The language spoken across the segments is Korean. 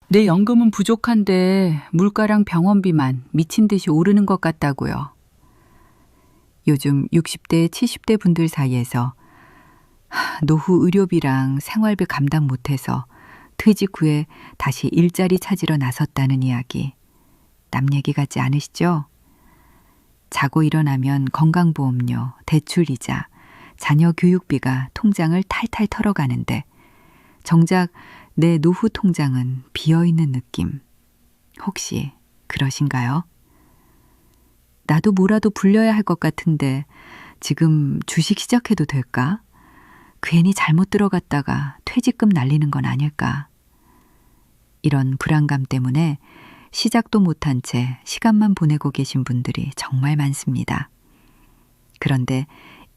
내 연금은 부족한데 물가랑 병원비만 미친 듯이 오르는 것 같다고요. 요즘 60대, 70대 분들 사이에서 노후 의료비랑 생활비 감당 못해서 퇴직 후에 다시 일자리 찾으러 나섰다는 이야기. 남 얘기 같지 않으시죠? 자고 일어나면 건강보험료, 대출이자, 자녀 교육비가 통장을 탈탈 털어가는데 정작 내 노후 통장은 비어있는 느낌. 혹시 그러신가요? 나도 뭐라도 불려야 할 것 같은데 지금 주식 시작해도 될까? 괜히 잘못 들어갔다가 퇴직금 날리는 건 아닐까? 이런 불안감 때문에 시작도 못한 채 시간만 보내고 계신 분들이 정말 많습니다. 그런데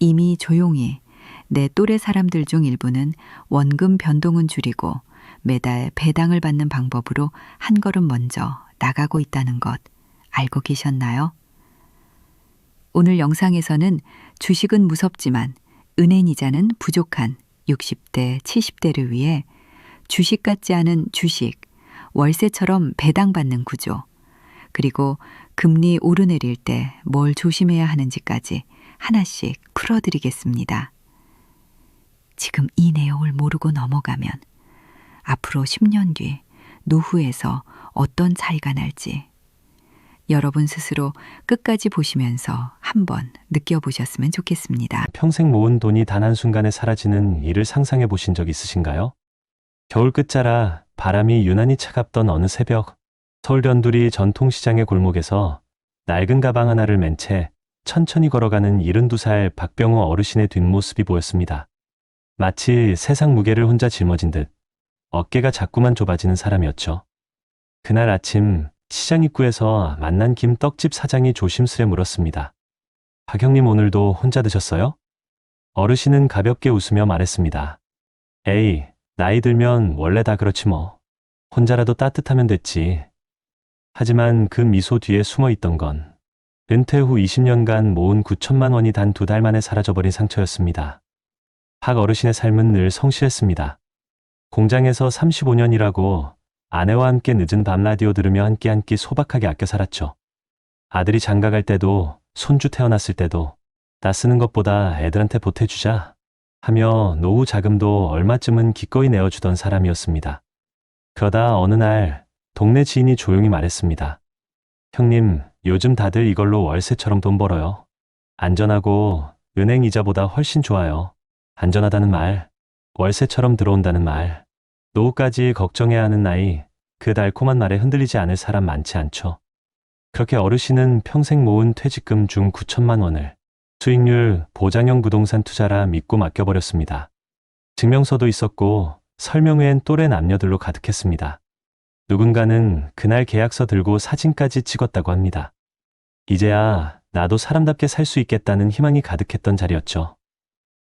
이미 조용히 내 또래 사람들 중 일부는 원금 변동은 줄이고 매달 배당을 받는 방법으로 한 걸음 먼저 나가고 있다는 것 알고 계셨나요? 오늘 영상에서는 주식은 무섭지만 은행 이자는 부족한 60대, 70대를 위해 주식 같지 않은 주식, 월세처럼 배당받는 구조, 그리고 금리 오르내릴 때 뭘 조심해야 하는지까지 하나씩 풀어드리겠습니다. 지금 이 내용을 모르고 넘어가면 앞으로 10년 뒤 노후에서 어떤 차이가 날지 여러분 스스로 끝까지 보시면서 한번 느껴보셨으면 좋겠습니다. 평생 모은 돈이 단 한순간에 사라지는 일을 상상해 보신 적 있으신가요? 겨울 끝자라 바람이 유난히 차갑던 어느 새벽, 서울 변두리 전통시장의 골목에서 낡은 가방 하나를 맨 채 천천히 걸어가는 72살 박병호 어르신의 뒷모습이 보였습니다. 마치 세상 무게를 혼자 짊어진 듯 어깨가 자꾸만 좁아지는 사람이었죠. 그날 아침 시장 입구에서 만난 김떡집 사장이 조심스레 물었습니다. 박 형님 오늘도 혼자 드셨어요? 어르신은 가볍게 웃으며 말했습니다. 에이, 나이 들면 원래 다 그렇지 뭐. 혼자라도 따뜻하면 됐지. 하지만 그 미소 뒤에 숨어 있던 건 은퇴 후 20년간 모은 9천만 원이 단 2달 만에 사라져버린 상처였습니다. 박 어르신의 삶은 늘 성실했습니다. 공장에서 35년 일하고 아내와 함께 늦은 밤 라디오 들으며 한 끼 한 끼 소박하게 아껴 살았죠. 아들이 장가갈 때도 손주 태어났을 때도 나 쓰는 것보다 애들한테 보태주자 하며 노후 자금도 얼마쯤은 기꺼이 내어주던 사람이었습니다. 그러다 어느 날 동네 지인이 조용히 말했습니다. 형님, 요즘 다들 이걸로 월세처럼 돈 벌어요. 안전하고 은행 이자보다 훨씬 좋아요. 안전하다는 말, 월세처럼 들어온다는 말, 노후까지 걱정해야 하는 나이, 그 달콤한 말에 흔들리지 않을 사람 많지 않죠. 그렇게 어르신은 평생 모은 퇴직금 중 9천만 원을 수익률 보장형 부동산 투자라 믿고 맡겨버렸습니다. 증명서도 있었고 설명회엔 또래 남녀들로 가득했습니다. 누군가는 그날 계약서 들고 사진까지 찍었다고 합니다. 이제야 나도 사람답게 살 수 있겠다는 희망이 가득했던 자리였죠.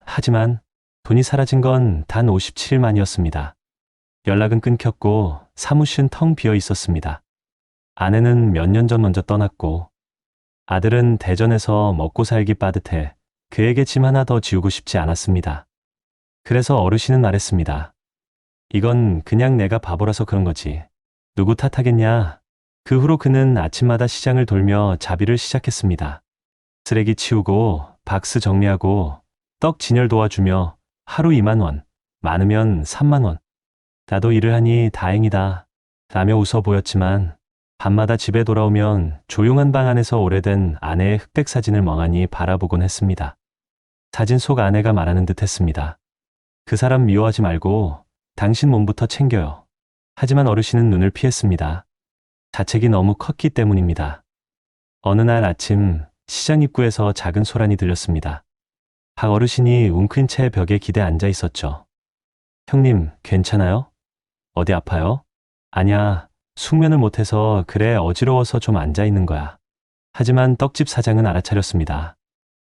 하지만 돈이 사라진 건 단 57일 만이었습니다. 연락은 끊겼고 사무실은 텅 비어 있었습니다. 아내는 몇 년 전 먼저 떠났고 아들은 대전에서 먹고 살기 빠듯해 그에게 짐 하나 더 지우고 싶지 않았습니다. 그래서 어르신은 말했습니다. 이건 그냥 내가 바보라서 그런 거지. 누구 탓하겠냐. 그 후로 그는 아침마다 시장을 돌며 자비를 시작했습니다. 쓰레기 치우고 박스 정리하고 떡 진열 도와주며 하루 2만 원, 많으면 3만 원. 나도 일을 하니 다행이다 라며 웃어 보였지만 밤마다 집에 돌아오면 조용한 방 안에서 오래된 아내의 흑백 사진을 멍하니 바라보곤 했습니다. 사진 속 아내가 말하는 듯 했습니다. 그 사람 미워하지 말고 당신 몸부터 챙겨요. 하지만 어르신은 눈을 피했습니다. 자책이 너무 컸기 때문입니다. 어느 날 아침 시장 입구에서 작은 소란이 들렸습니다. 박 어르신이 웅크린 채 벽에 기대 앉아 있었죠. 형님, 괜찮아요? 어디 아파요? 아냐, 숙면을 못해서 그래 어지러워서 좀 앉아 있는 거야. 하지만 떡집 사장은 알아차렸습니다.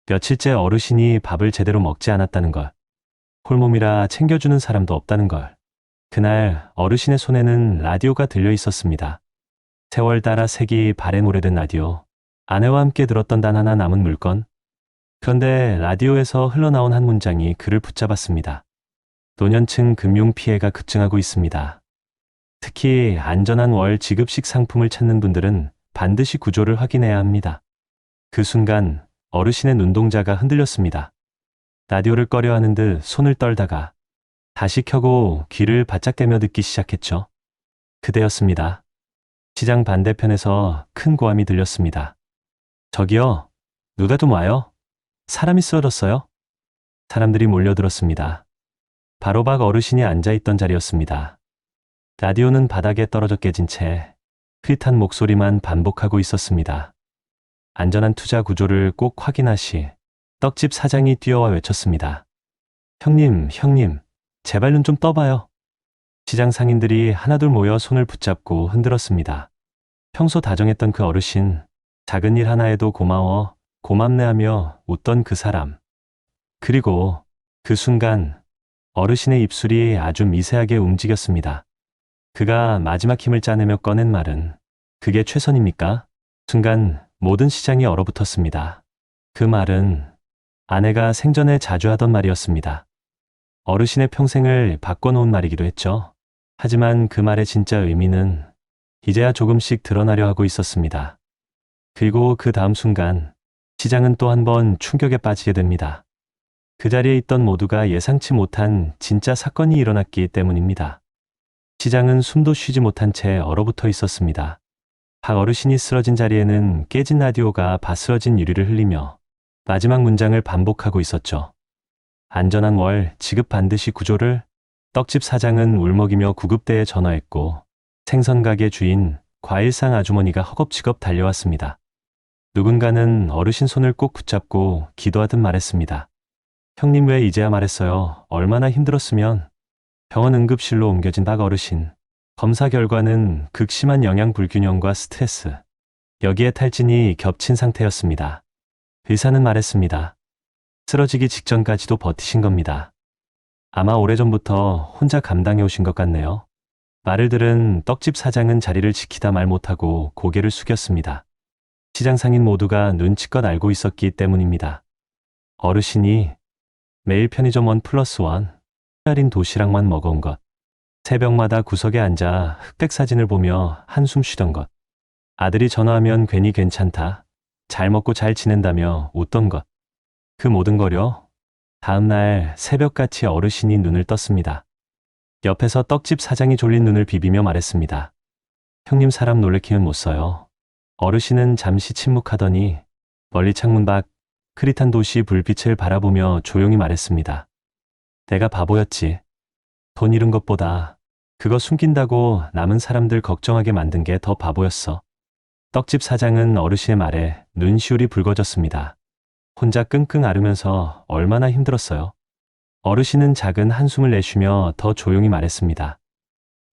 며칠째 어르신이 밥을 제대로 먹지 않았다는 걸. 홀몸이라 챙겨주는 사람도 없다는 걸. 그날 어르신의 손에는 라디오가 들려 있었습니다. 세월 따라 색이 바랜 오래된 라디오. 아내와 함께 들었던 단 하나 남은 물건. 그런데 라디오에서 흘러나온 한 문장이 그를 붙잡았습니다. 노년층 금융 피해가 급증하고 있습니다. 특히 안전한 월 지급식 상품을 찾는 분들은 반드시 구조를 확인해야 합니다. 그 순간 어르신의 눈동자가 흔들렸습니다. 라디오를 꺼려 하는 듯 손을 떨다가 다시 켜고 귀를 바짝 대며 듣기 시작했죠. 그대였습니다. 시장 반대편에서 큰 고함이 들렸습니다. 저기요, 누가 좀 와요? 사람이 쓰러졌어요? 사람들이 몰려들었습니다. 바로 박 어르신이 앉아있던 자리였습니다. 라디오는 바닥에 떨어져 깨진 채 흐릿한 목소리만 반복하고 있었습니다. 안전한 투자 구조를 꼭 확인하시. 떡집 사장이 뛰어와 외쳤습니다. 형님, 제발 눈 좀 떠봐요. 시장 상인들이 하나둘 모여 손을 붙잡고 흔들었습니다. 평소 다정했던 그 어르신, 작은 일 하나에도 고마워, 고맙네 하며 웃던 그 사람. 그리고 그 순간 어르신의 입술이 아주 미세하게 움직였습니다. 그가 마지막 힘을 짜내며 꺼낸 말은 그게 최선입니까? 순간 모든 시장이 얼어붙었습니다. 그 말은 아내가 생전에 자주 하던 말이었습니다. 어르신의 평생을 바꿔놓은 말이기도 했죠. 하지만 그 말의 진짜 의미는 이제야 조금씩 드러나려 하고 있었습니다. 그리고 그 다음 순간 시장은 또 한 번 충격에 빠지게 됩니다. 그 자리에 있던 모두가 예상치 못한 진짜 사건이 일어났기 때문입니다. 시장은 숨도 쉬지 못한 채 얼어붙어 있었습니다. 박 어르신이 쓰러진 자리에는 깨진 라디오가 바스러진 유리를 흘리며 마지막 문장을 반복하고 있었죠. 안전한 월 지급 반드시 구조를. 떡집 사장은 울먹이며 구급대에 전화했고 생선 가게 주인 과일상 아주머니가 허겁지겁 달려왔습니다. 누군가는 어르신 손을 꼭 붙잡고 기도하듯 말했습니다. 형님 왜 이제야 말했어요? 얼마나 힘들었으면. 병원 응급실로 옮겨진 박 어르신. 검사 결과는 극심한 영양 불균형과 스트레스, 여기에 탈진이 겹친 상태였습니다. 의사는 말했습니다. 쓰러지기 직전까지도 버티신 겁니다. 아마 오래전부터 혼자 감당해 오신 것 같네요. 말을 들은 떡집 사장은 자리를 지키다 말 못하고 고개를 숙였습니다. 시장 상인 모두가 눈치껏 알고 있었기 때문입니다. 어르신이 매일 편의점 1+1 할인 도시락만 먹어온 것, 새벽마다 구석에 앉아 흑백 사진을 보며 한숨 쉬던 것, 아들이 전화하면 괜히 괜찮다, 잘 먹고 잘 지낸다며 웃던 것, 그 모든 거려. 다음 날 새벽같이 어르신이 눈을 떴습니다. 옆에서 떡집 사장이 졸린 눈을 비비며 말했습니다. 형님 사람 놀래키면 못 써요. 어르신은 잠시 침묵하더니 멀리 창문 밖 흐릿한 도시 불빛을 바라보며 조용히 말했습니다. 내가 바보였지. 돈 잃은 것보다 그거 숨긴다고 남은 사람들 걱정하게 만든 게 더 바보였어. 떡집 사장은 어르신의 말에 눈시울이 붉어졌습니다. 혼자 끙끙 앓으면서 얼마나 힘들었어요. 어르신은 작은 한숨을 내쉬며 더 조용히 말했습니다.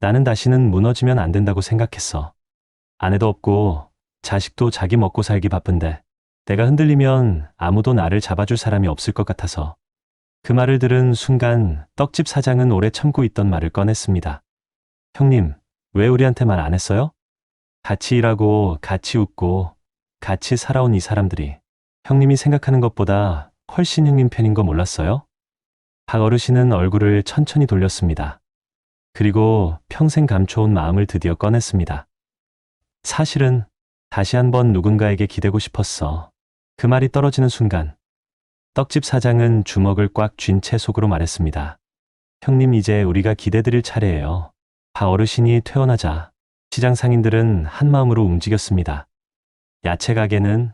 나는 다시는 무너지면 안 된다고 생각했어. 아내도 없고 자식도 자기 먹고 살기 바쁜데 내가 흔들리면 아무도 나를 잡아줄 사람이 없을 것 같아서. 그 말을 들은 순간 떡집 사장은 오래 참고 있던 말을 꺼냈습니다. 형님, 왜 우리한테 말 안 했어요? 같이 일하고 같이 웃고 같이 살아온 이 사람들이 형님이 생각하는 것보다 훨씬 형님 편인 거 몰랐어요? 박 어르신은 얼굴을 천천히 돌렸습니다. 그리고 평생 감춰온 마음을 드디어 꺼냈습니다. 사실은 다시 한번 누군가에게 기대고 싶었어. 그 말이 떨어지는 순간 떡집 사장은 주먹을 꽉 쥔 채 속으로 말했습니다. 형님 이제 우리가 기대드릴 차례예요. 박 어르신이 퇴원하자 시장 상인들은 한마음으로 움직였습니다. 야채 가게는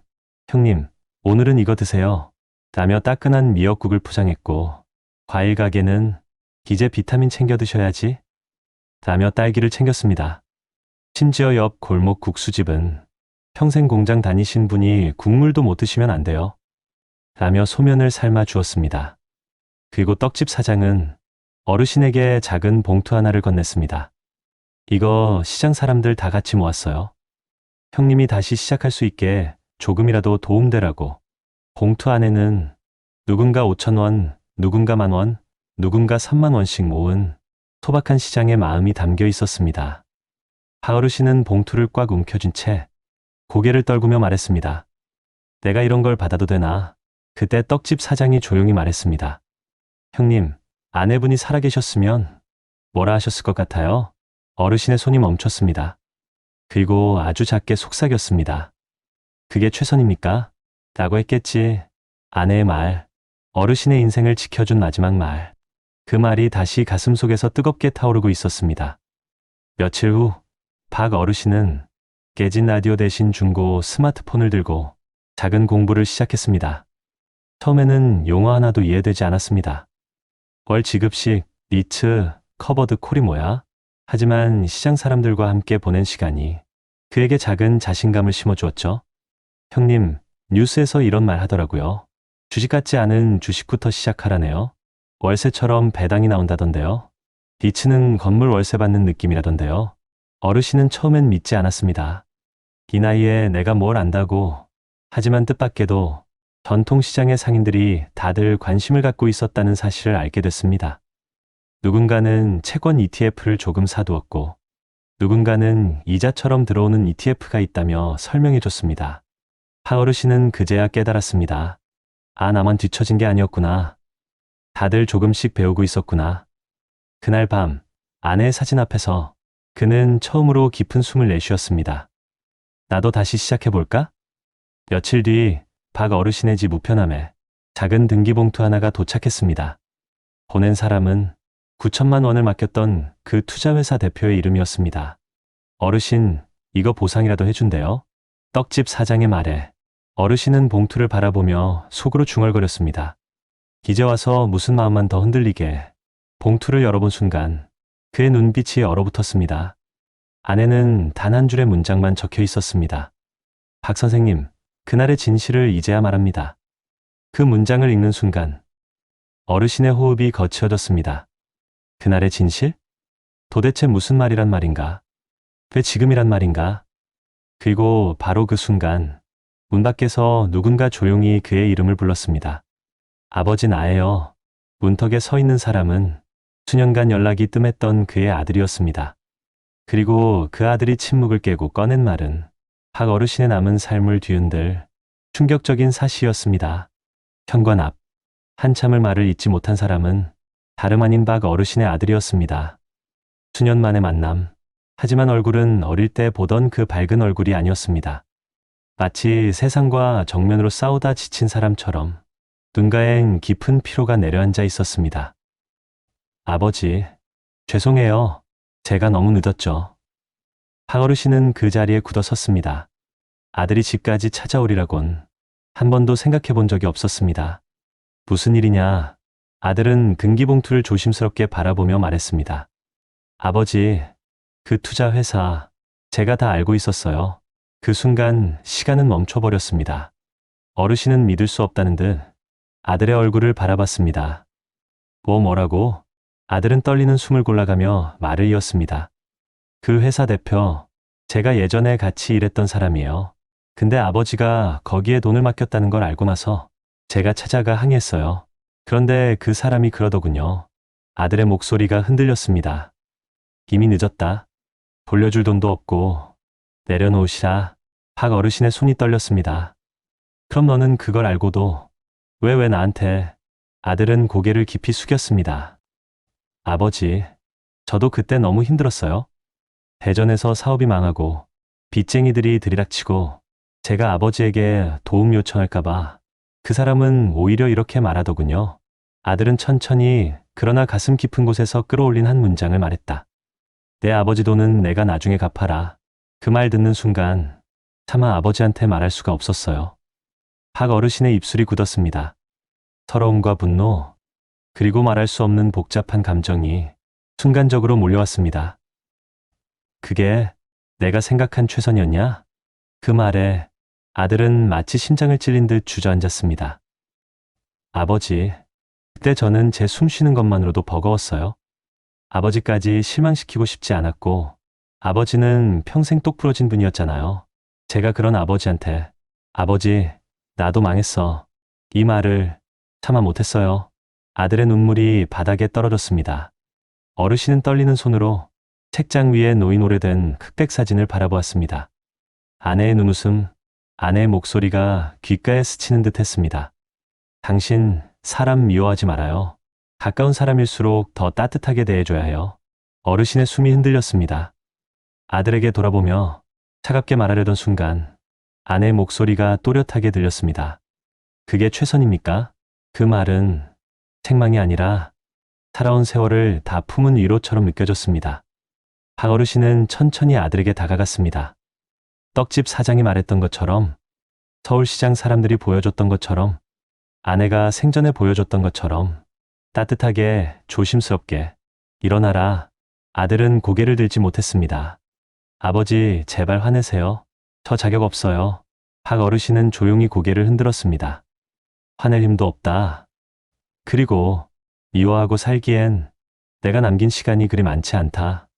형님 오늘은 이거 드세요 라며 따끈한 미역국을 포장했고, 과일 가게는 이제 비타민 챙겨 드셔야지 라며 딸기를 챙겼습니다. 심지어 옆 골목 국수집은 평생 공장 다니신 분이 국물도 못 드시면 안 돼요 라며 소면을 삶아 주었습니다. 그리고 떡집 사장은 어르신에게 작은 봉투 하나를 건넸습니다. 이거 시장 사람들 다 같이 모았어요. 형님이 다시 시작할 수 있게 조금이라도 도움되라고. 봉투 안에는 누군가 5,000원, 누군가 10,000원, 누군가 30,000원씩 모은 소박한 시장의 마음이 담겨 있었습니다. 박 어르신은 봉투를 꽉 움켜쥔 채 고개를 떨구며 말했습니다. 내가 이런 걸 받아도 되나? 그때 떡집 사장이 조용히 말했습니다. 형님, 아내분이 살아계셨으면 뭐라 하셨을 것 같아요? 어르신의 손이 멈췄습니다. 그리고 아주 작게 속삭였습니다. 그게 최선입니까? 라고 했겠지. 아내의 말, 어르신의 인생을 지켜준 마지막 말. 그 말이 다시 가슴속에서 뜨겁게 타오르고 있었습니다. 며칠 후, 박 어르신은 깨진 라디오 대신 중고 스마트폰을 들고 작은 공부를 시작했습니다. 처음에는 용어 하나도 이해되지 않았습니다. 월 지급식, 니츠, 커버드 콜이 뭐야? 하지만 시장 사람들과 함께 보낸 시간이 그에게 작은 자신감을 심어주었죠. 형님, 뉴스에서 이런 말 하더라고요. 주식 같지 않은 주식부터 시작하라네요. 월세처럼 배당이 나온다던데요. 니츠는 건물 월세 받는 느낌이라던데요. 어르신은 처음엔 믿지 않았습니다. 이 나이에 내가 뭘 안다고. 하지만 뜻밖에도 전통시장의 상인들이 다들 관심을 갖고 있었다는 사실을 알게 됐습니다. 누군가는 채권 ETF를 조금 사두었고, 누군가는 이자처럼 들어오는 ETF가 있다며 설명해 줬습니다. 하 어르신은 그제야 깨달았습니다. 아, 나만 뒤처진 게 아니었구나. 다들 조금씩 배우고 있었구나. 그날 밤, 아내의 사진 앞에서 그는 처음으로 깊은 숨을 내쉬었습니다. 나도 다시 시작해볼까? 며칠 뒤, 박 어르신의 집 우편함에 작은 등기봉투 하나가 도착했습니다. 보낸 사람은 9천만 원을 맡겼던 그 투자회사 대표의 이름이었습니다. 어르신, 이거 보상이라도 해준대요. 떡집 사장의 말에 어르신은 봉투를 바라보며 속으로 중얼거렸습니다. 이제 와서 무슨 마음만 더 흔들리게. 봉투를 열어본 순간 그의 눈빛이 얼어붙었습니다. 안에는 단 한 줄의 문장만 적혀 있었습니다. 박 선생님, 그날의 진실을 이제야 말합니다. 그 문장을 읽는 순간 어르신의 호흡이 거칠어졌습니다. 그날의 진실? 도대체 무슨 말이란 말인가? 왜 지금이란 말인가? 그리고 바로 그 순간 문 밖에서 누군가 조용히 그의 이름을 불렀습니다. 아버지 나예요. 문턱에 서 있는 사람은 수년간 연락이 뜸했던 그의 아들이었습니다. 그리고 그 아들이 침묵을 깨고 꺼낸 말은 박 어르신의 남은 삶을 뒤흔들 충격적인 사실이었습니다. 현관 앞, 한참을 말을 잇지 못한 사람은 다름 아닌 박 어르신의 아들이었습니다. 수년 만의 만남, 하지만 얼굴은 어릴 때 보던 그 밝은 얼굴이 아니었습니다. 마치 세상과 정면으로 싸우다 지친 사람처럼 눈가엔 깊은 피로가 내려앉아 있었습니다. 아버지, 죄송해요. 제가 너무 늦었죠. 박 어르신은 그 자리에 굳어섰습니다. 아들이 집까지 찾아오리라곤 한 번도 생각해 본 적이 없었습니다. 무슨 일이냐? 아들은 등기봉투를 조심스럽게 바라보며 말했습니다. 아버지, 그 투자 회사, 제가 다 알고 있었어요. 그 순간 시간은 멈춰버렸습니다. 어르신은 믿을 수 없다는 듯 아들의 얼굴을 바라봤습니다. 뭐라고? 아들은 떨리는 숨을 골라가며 말을 이었습니다. 그 회사 대표, 제가 예전에 같이 일했던 사람이에요. 근데 아버지가 거기에 돈을 맡겼다는 걸 알고 나서 제가 찾아가 항의했어요. 그런데 그 사람이 그러더군요. 아들의 목소리가 흔들렸습니다. 이미 늦었다. 돌려줄 돈도 없고 내려놓으시라. 박 어르신의 손이 떨렸습니다. 그럼 너는 그걸 알고도 왜 나한테? 아들은 고개를 깊이 숙였습니다. 아버지, 저도 그때 너무 힘들었어요. 대전에서 사업이 망하고 빚쟁이들이 들이닥치고 제가 아버지에게 도움 요청할까봐 그 사람은 오히려 이렇게 말하더군요. 아들은 천천히 그러나 가슴 깊은 곳에서 끌어올린 한 문장을 말했다. 내 아버지 돈은 내가 나중에 갚아라. 그 말 듣는 순간 차마 아버지한테 말할 수가 없었어요. 박 어르신의 입술이 굳었습니다. 서러움과 분노, 그리고 말할 수 없는 복잡한 감정이 순간적으로 몰려왔습니다. 그게 내가 생각한 최선이었냐? 그 말에 아들은 마치 심장을 찔린 듯 주저앉았습니다. 아버지, 그때 저는 제 숨 쉬는 것만으로도 버거웠어요. 아버지까지 실망시키고 싶지 않았고 아버지는 평생 똑부러진 분이었잖아요. 제가 그런 아버지한테 아버지, 나도 망했어. 이 말을 참아 못했어요. 아들의 눈물이 바닥에 떨어졌습니다. 어르신은 떨리는 손으로 책장 위에 놓인 오래된 흑백 사진을 바라보았습니다. 아내의 눈웃음, 아내의 목소리가 귓가에 스치는 듯 했습니다. 당신 사람 미워하지 말아요. 가까운 사람일수록 더 따뜻하게 대해줘야 해요. 어르신의 숨이 흔들렸습니다. 아들에게 돌아보며 차갑게 말하려던 순간 아내의 목소리가 또렷하게 들렸습니다. 그게 최선입니까? 그 말은 책망이 아니라 살아온 세월을 다 품은 위로처럼 느껴졌습니다. 박 어르신은 천천히 아들에게 다가갔습니다. 떡집 사장이 말했던 것처럼, 서울시장 사람들이 보여줬던 것처럼, 아내가 생전에 보여줬던 것처럼 따뜻하게 조심스럽게 일어나라. 아들은 고개를 들지 못했습니다. 아버지, 제발 화내세요. 저 자격 없어요. 박 어르신은 조용히 고개를 흔들었습니다. 화낼 힘도 없다. 그리고 미워하고 살기엔 내가 남긴 시간이 그리 많지 않다.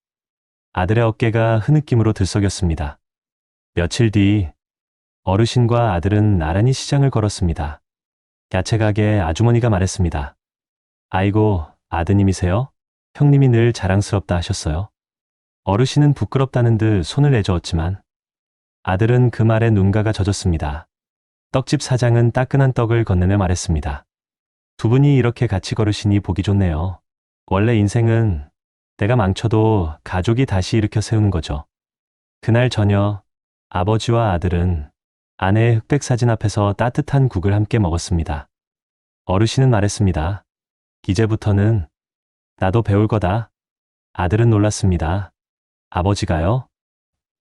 아들의 어깨가 흐느낌으로 들썩였습니다. 며칠 뒤 어르신과 아들은 나란히 시장을 걸었습니다. 야채가게 아주머니가 말했습니다. 아이고, 아드님이세요? 형님이 늘 자랑스럽다 하셨어요. 어르신은 부끄럽다는 듯 손을 내저었지만 아들은 그 말에 눈가가 젖었습니다. 떡집 사장은 따끈한 떡을 건네며 말했습니다. 두 분이 이렇게 같이 걸으시니 보기 좋네요. 원래 인생은 내가 망쳐도 가족이 다시 일으켜 세우는 거죠. 그날 저녁 아버지와 아들은 아내의 흑백 사진 앞에서 따뜻한 국을 함께 먹었습니다. 어르신은 말했습니다. 이제부터는 나도 배울 거다. 아들은 놀랐습니다. 아버지가요?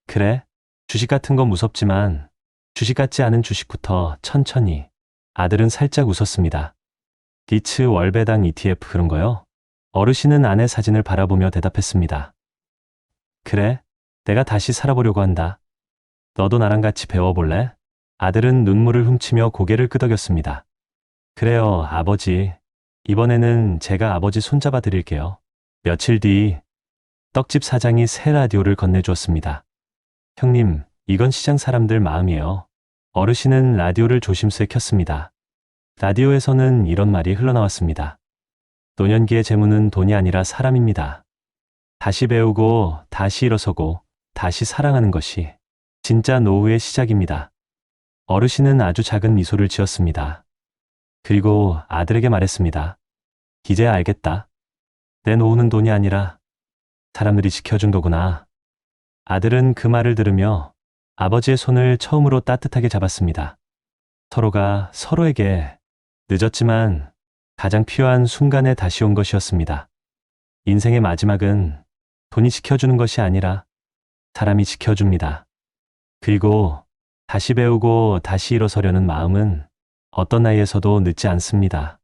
그래, 주식 같은 건 무섭지만 주식 같지 않은 주식부터 천천히. 아들은 살짝 웃었습니다. 리츠 월배당 ETF 그런 거요? 어르신은 아내 사진을 바라보며 대답했습니다. 그래, 내가 다시 살아보려고 한다. 너도 나랑 같이 배워볼래? 아들은 눈물을 훔치며 고개를 끄덕였습니다. 그래요, 아버지. 이번에는 제가 아버지 손잡아 드릴게요. 며칠 뒤 떡집 사장이 새 라디오를 건네주었습니다. 형님, 이건 시장 사람들 마음이에요. 어르신은 라디오를 조심스레 켰습니다. 라디오에서는 이런 말이 흘러나왔습니다. 노년기의 재물은 돈이 아니라 사람입니다. 다시 배우고, 다시 일어서고, 다시 사랑하는 것이 진짜 노후의 시작입니다. 어르신은 아주 작은 미소를 지었습니다. 그리고 아들에게 말했습니다. 이제야 알겠다. 내 노후는 돈이 아니라 사람들이 지켜준 거구나. 아들은 그 말을 들으며 아버지의 손을 처음으로 따뜻하게 잡았습니다. 서로가 서로에게 늦었지만 가장 필요한 순간에 다시 온 것이었습니다. 인생의 마지막은 돈이 지켜주는 것이 아니라 사람이 지켜줍니다. 그리고 다시 배우고 다시 일어서려는 마음은 어떤 나이에서도 늦지 않습니다.